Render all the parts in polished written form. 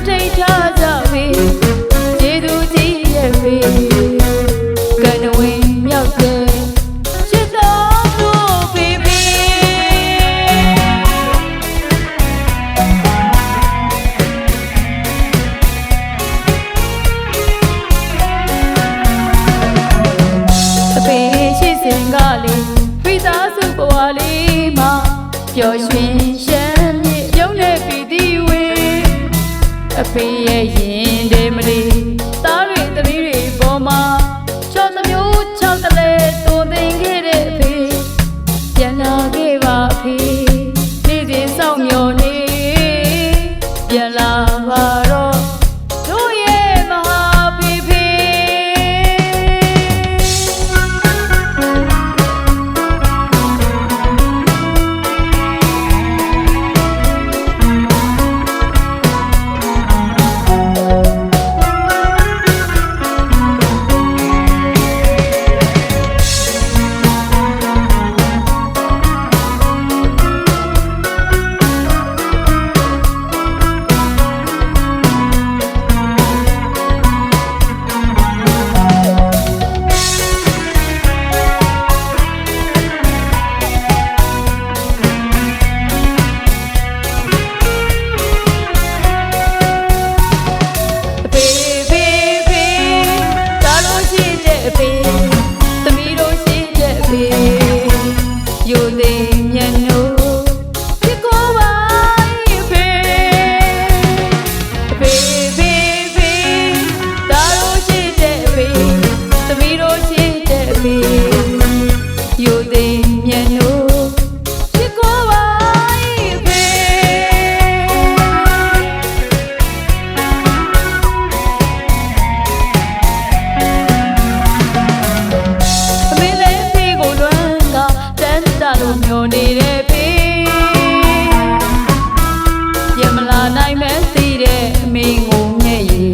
ထုတ်ထိန်ထားကြပြီကျေးဇူးကြီးရဲ့ဖေကံဝင်မြောက်တဲ့ချစ်တော်တို့ဖေဖေအဖေရှိစဉ်ကလေးဖိသားစုဘဝလေးမှာပျော်ရွှင်ရှမ်းမြေရုံးနဲ့ပြည်သူအဖေရဲ့ရင်တွေမလီသားတွေသမီးတွေပေါ်မှာချောသမျိုးချောက်တလဲတုံသိင်ခဲ့တဲ့အဖေပြန်လာခဲ့ပါအဖေနေ့စဉ်စောင့်မျှော်နေပြန်လာပါတော့တို့ရဲ့မဟာဖေဖေယူသိမျက်နှာဖြစ်ကိုပါအဖေအဖေဖေဖေဒါတို့ရှိတဲ့အဖေသမီးတို့ရှိတဲ့အဖေယူသိမျက်နှာဖြစ်ကိုပါအဖေအမေလည်းဖေကိုလွမ်းကလို့မျောနေတဲ့ဖေပြန်မလာနိုင်မဲသိတဲ့အမေငုံနဲ့ရေ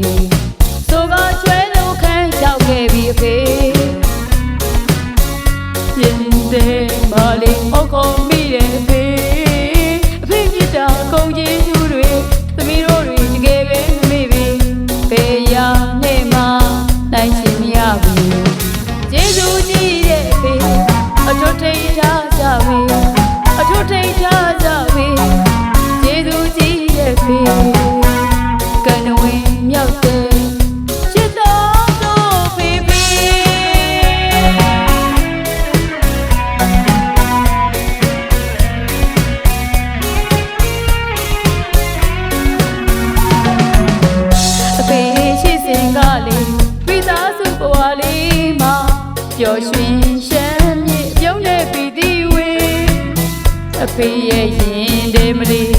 ဆိုကကျွဲလို့ခန်းရောက်ခဲ့ပြီအဖေရင်တဲ့မလေးအုတ်ကုန်မိတဲ့ဖေအဖေမြစ်တာကုန်ကြီးသူတွေသမီးတို့တွေတကယ်ပဲမေ့ပြီဖေရနဲ့မှနိုင်ရှင်မရဘူးကျေးဇူးကြီးတဲ့ဖေအထွတ်ထိပ်ထားကြပြီအထွတ်ထိပ်ထားကြပြီကျေးဇူးကြီးရဲ့ဖေကံဝင်မြောက်တဲ့ချစ်တော်တို့ဖေဖေအဖေရှိစဉ်ကလေးဖိသားစုဘဝလေးမှာပျော်ရွှင်ရှမ်းမြေရုံးနဲ့ပြည်သူအဖေရဲ့ရင်တွေမလီ